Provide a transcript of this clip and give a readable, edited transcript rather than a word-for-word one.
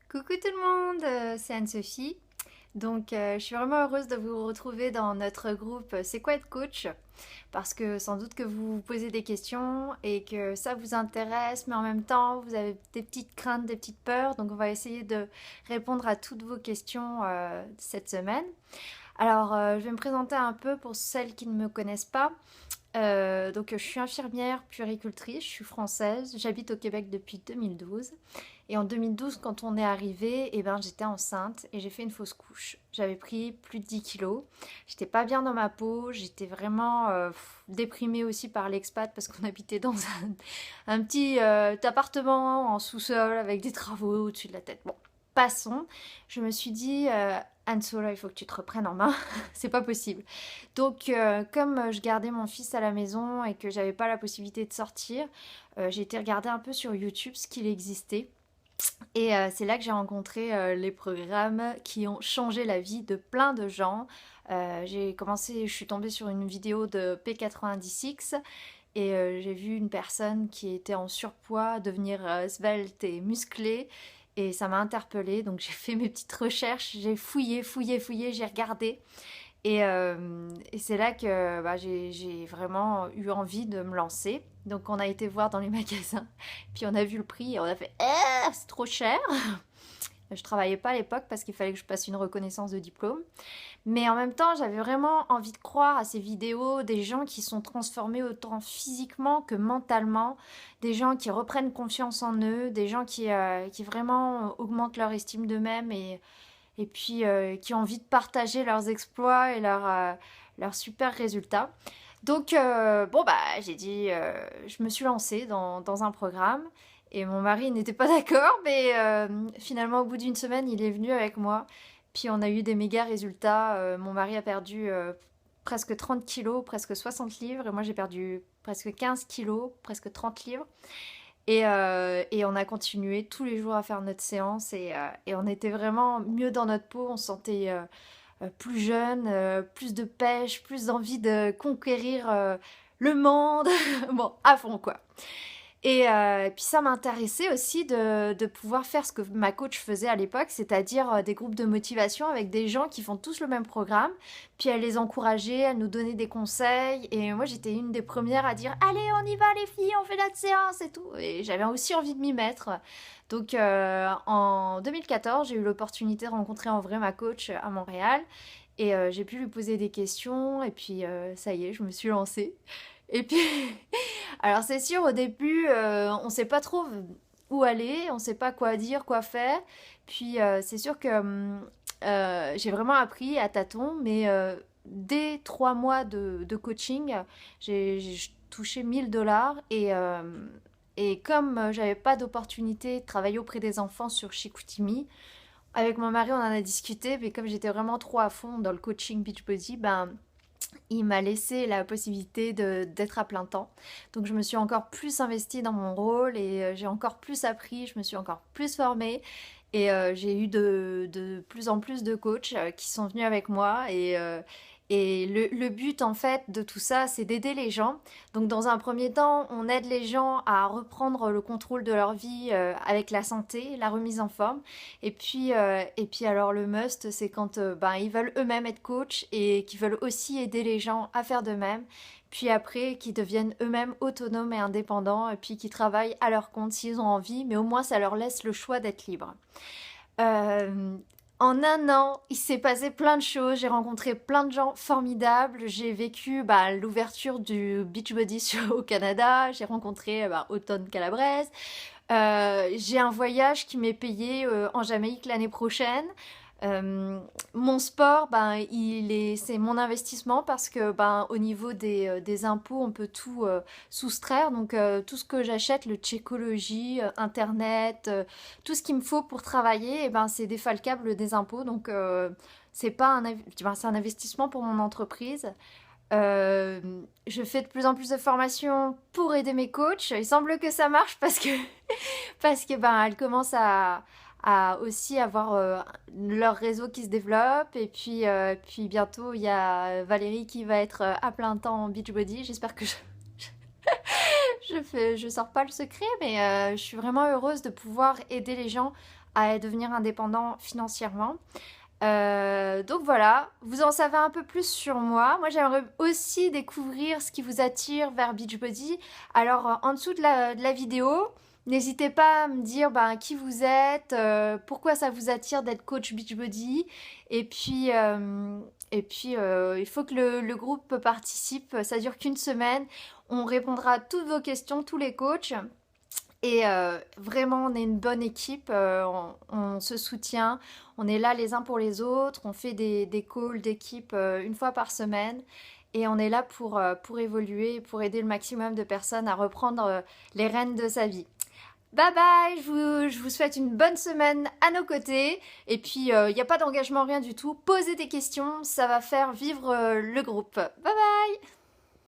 Coucou tout le monde, c'est Anne-Sophie. Je suis vraiment heureuse de vous retrouver dans notre groupe C'est quoi être coach? Parce que sans doute que vous vous posez des questions et que ça vous intéresse, mais en même temps, vous avez des petites craintes, des petites peurs. Donc, on va essayer de répondre à toutes vos questions cette semaine. Je vais me présenter un peu pour celles qui ne me connaissent pas. Je suis infirmière puéricultrice, je suis française, j'habite au Québec depuis 2012. Et en 2012, quand on est arrivé, j'étais enceinte et j'ai fait une fausse couche. J'avais pris plus de 10 kilos. J'étais pas bien dans ma peau, j'étais vraiment déprimée aussi par l'expat parce qu'on habitait dans un petit appartement en sous-sol avec des travaux au-dessus de la tête. Bon, passons. Je me suis dit, Anne-Sola, il faut que tu te reprennes en main. C'est pas possible. Comme je gardais mon fils à la maison et que j'avais pas la possibilité de sortir, j'ai été regarder un peu sur YouTube ce qu'il existait. C'est là que j'ai rencontré les programmes qui ont changé la vie de plein de gens. Je suis tombée sur une vidéo de P90X et j'ai vu une personne qui était en surpoids devenir svelte et musclée. Et ça m'a interpellée, donc j'ai fait mes petites recherches, j'ai fouillé, j'ai regardé. Et c'est là que j'ai vraiment eu envie de me lancer. Donc on a été voir dans les magasins, puis on a vu le prix et on a fait c'est trop cher. Je travaillais pas à l'époque parce qu'il fallait que je passe une reconnaissance de diplôme. Mais en même temps, j'avais vraiment envie de croire à ces vidéos, des gens qui sont transformés autant physiquement que mentalement, des gens qui reprennent confiance en eux, des gens qui vraiment augmentent leur estime d'eux-mêmes et puis qui ont envie de partager leurs exploits et leurs super résultats. J'ai dit, je me suis lancée dans un programme et mon mari n'était pas d'accord, mais finalement, au bout d'une semaine, il est venu avec moi. Puis on a eu des méga résultats. Mon mari a perdu presque 30 kilos, presque 60 livres, et moi j'ai perdu presque 15 kilos, presque 30 livres. Et on a continué tous les jours à faire notre séance et on était vraiment mieux dans notre peau, on se sentait plus jeune, plus de pêche, plus d'envie de conquérir le monde, bon, à fond quoi. Puis ça m'intéressait aussi de pouvoir faire ce que ma coach faisait à l'époque, c'est-à-dire des groupes de motivation avec des gens qui font tous le même programme. Puis elle les encourageait, elle nous donnait des conseils. Et moi j'étais une des premières à dire allez on y va les filles, on fait notre séance et tout. Et j'avais aussi envie de m'y mettre. En 2014 j'ai eu l'opportunité de rencontrer en vrai ma coach à Montréal. Et j'ai pu lui poser des questions et puis ça y est, je me suis lancée. Et puis, alors c'est sûr, au début, on ne sait pas trop où aller, on ne sait pas quoi dire, quoi faire. Puis c'est sûr que j'ai vraiment appris à tâtons, mais dès 3 mois de coaching, j'ai touché 1000 $ et comme j'avais pas d'opportunité de travailler auprès des enfants sur Chicoutimi, avec mon mari on en a discuté, mais comme j'étais vraiment trop à fond dans le coaching Beachbody, il m'a laissé la possibilité d'être à plein temps. Donc je me suis encore plus investie dans mon rôle et j'ai encore plus appris, je me suis encore plus formée et j'ai eu de plus en plus de coachs qui sont venus avec moi et le but en fait de tout ça, c'est d'aider les gens. Donc dans un premier temps, on aide les gens à reprendre le contrôle de leur vie avec la santé, la remise en forme. Et puis alors le must, c'est quand ils veulent eux-mêmes être coach et qu'ils veulent aussi aider les gens à faire de même. Puis après, qu'ils deviennent eux-mêmes autonomes et indépendants, et puis qu'ils travaillent à leur compte s'ils ont envie, mais au moins ça leur laisse le choix d'être libres. Euh, En un an, il s'est passé plein de choses. J'ai rencontré plein de gens formidables. J'ai vécu l'ouverture du Beachbody au Canada. J'ai rencontré Automne Calabrese. J'ai un voyage qui m'est payé en Jamaïque l'année prochaine. Mon sport, c'est mon investissement parce que au niveau des impôts, on peut tout soustraire. Tout ce que j'achète, le Tchécologie, Internet, tout ce qu'il me faut pour travailler, c'est défalcable des impôts. C'est pas c'est un investissement pour mon entreprise. Euh, je fais de plus en plus de formations pour aider mes coachs. Il semble que ça marche parce que elles commencent à aussi avoir leur réseau qui se développe et puis bientôt il y a Valérie qui va être à plein temps en Beachbody. J'espère que je sors pas le secret, mais je suis vraiment heureuse de pouvoir aider les gens à devenir indépendant financièrement. Donc voilà, vous en savez un peu plus sur moi. Moi, j'aimerais aussi découvrir ce qui vous attire vers Beachbody. Alors, en dessous de la vidéo, n'hésitez pas à me dire qui vous êtes, pourquoi ça vous attire d'être coach Beachbody. Et puis, il faut que le groupe participe. Ça dure qu'une semaine. On répondra à toutes vos questions, tous les coachs. Et vraiment, on est une bonne équipe, on se soutient, on est là les uns pour les autres, on fait des calls d'équipe une fois par semaine et on est là pour évoluer, pour aider le maximum de personnes à reprendre les rênes de sa vie. Bye bye, je vous souhaite une bonne semaine à nos côtés et puis il n'y a pas d'engagement, rien du tout. Posez des questions, ça va faire vivre le groupe. Bye bye.